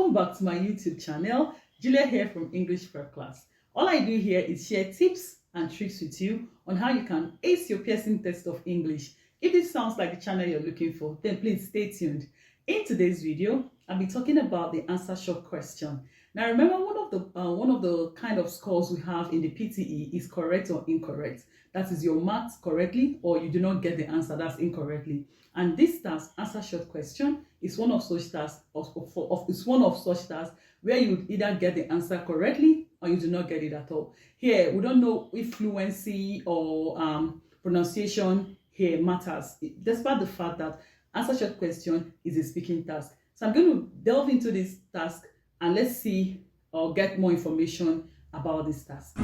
Welcome back to my YouTube channel. Julia here from English for Class. All I do here is share tips and tricks with you on how you can ace your Pearson test of English. If this sounds like the channel you're looking for, then please stay tuned. In today's video, I'll be talking about the answer short question. Now remember, one of the kind of scores we have in the PTE is correct or incorrect. That is, your marks correctly or you do not get the answer, that's incorrectly. And this task, answer short question, is one of such tasks. It's one of such tasks where you would either get the answer correctly or you do not get it at all. Here, we don't know if fluency or pronunciation here matters, despite the fact that answer short question is a speaking task. So I'm going to delve into this task and let's see or get more information about this task.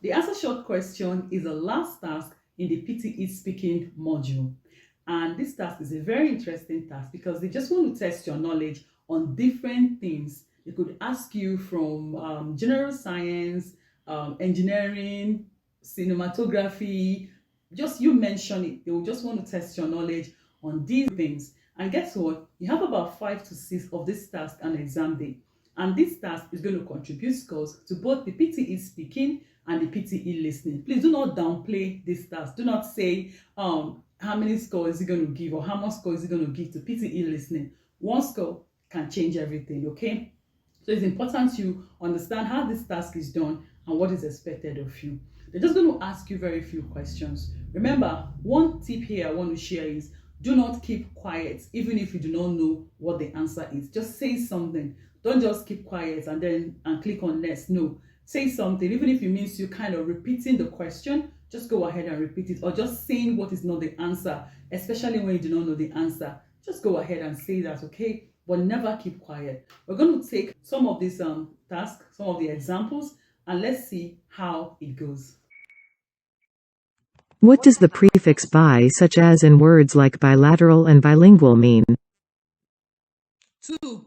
The answer short question is the last task in the PTE speaking module. And this task is a very interesting task because they just want to test your knowledge on different things. They could ask you from general science, engineering, cinematography, just you mention it. They will just want to test your knowledge on these things. And guess what? You have about 5 to 6 of this task on exam day. And this task is going to contribute scores to both the PTE speaking and the PTE listening. Please do not downplay this task. Do not say how many scores is it going to give or how much score is it going to give to PTE listening. One score can change everything, okay? So it's important you understand how this task is done and what is expected of you. They're just going to ask you very few questions. Remember, one tip here I want to share is do not keep quiet even if you do not know what the answer is. Just say something. Don't just keep quiet and click on next. No, say something. Even if it means you kind of repeating the question, just go ahead and repeat it, or just saying what is not the answer, especially when you do not know the answer. Just go ahead and say that, okay? But never keep quiet. We're going to take some of these tasks, some of the examples, and let's see how it goes. What does the prefix bi, such as in words like bilateral and bilingual, mean? 2.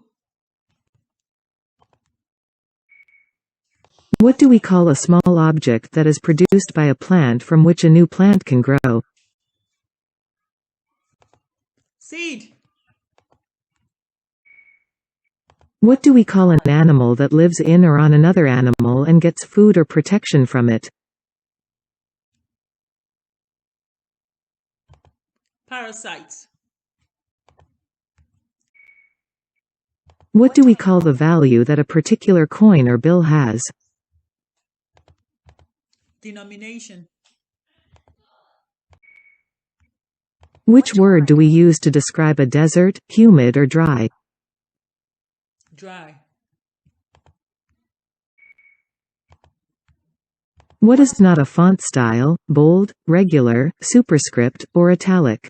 What do we call a small object that is produced by a plant from which a new plant can grow? Seed. What do we call an animal that lives in or on another animal and gets food or protection from it? Parasite. What do we call the value that a particular coin or bill has? Denomination. Which word do we use to describe a desert, humid or dry? Dry. What is not a font style, bold, regular, superscript, or italic?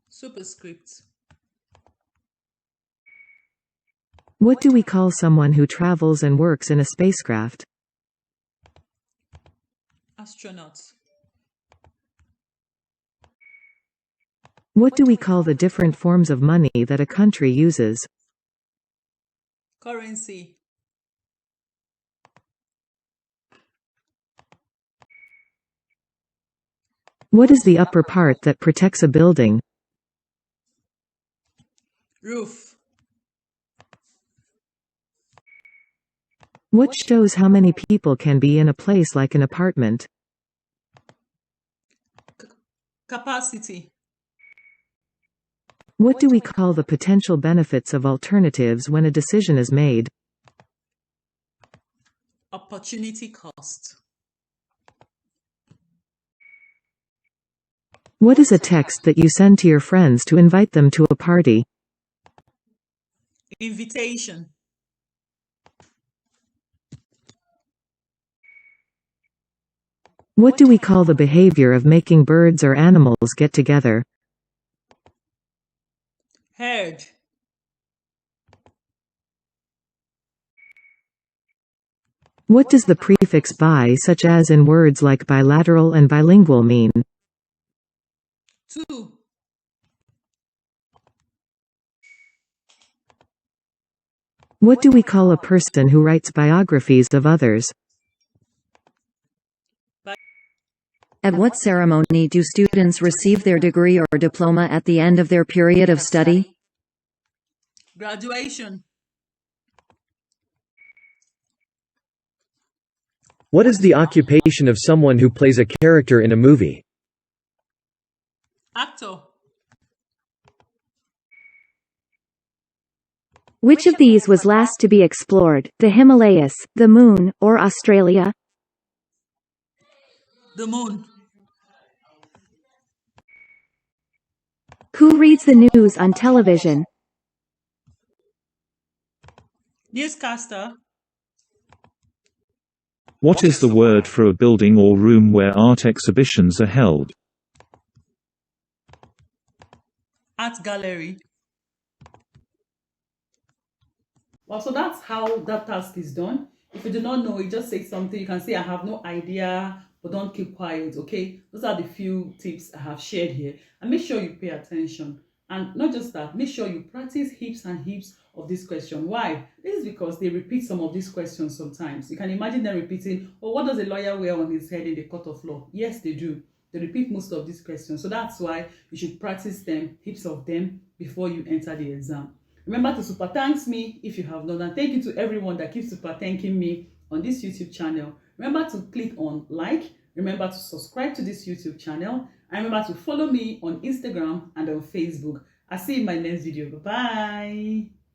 Superscript. What do we call someone who travels and works in a spacecraft? Astronaut. What do we call the different forms of money that a country uses? Currency. What is the upper part that protects a building? Roof. What shows how many people can be in a place like an apartment? Capacity. What do we call the potential benefits of alternatives when a decision is made? Opportunity cost. What is a text that you send to your friends to invite them to a party? Invitation. What do we call the behavior of making birds or animals get together? Herd. What does the prefix bi, such as in words like bilateral and bilingual, mean? 2. What do we call a person who writes biographies of others? At what ceremony do students receive their degree or diploma at the end of their period of study? Graduation. What is the occupation of someone who plays a character in a movie? Actor. Which of these was last to be explored, the Himalayas, the Moon, or Australia? The moon. Who reads the news on television? Newscaster. What is the word for a building or room where art exhibitions are held? Art gallery. Well, so that's how that task is done. If you do not know, you just say something. You can say, I have no idea, but don't keep quiet, okay? Those are the few tips I have shared here. And make sure you pay attention. And not just that, make sure you practice heaps and heaps of this question. Why? This is because they repeat some of these questions sometimes. You can imagine them repeating, oh, what does a lawyer wear on his head in the court of law? Yes, they do. They repeat most of these questions. So that's why you should practice them, heaps of them, before you enter the exam. Remember to super thanks me if you have not, and thank you to everyone that keeps super thanking me on this YouTube channel. Remember to click on like, remember to subscribe to this YouTube channel, and remember to follow me on Instagram and on Facebook. I'll see you in my next video. Bye-bye.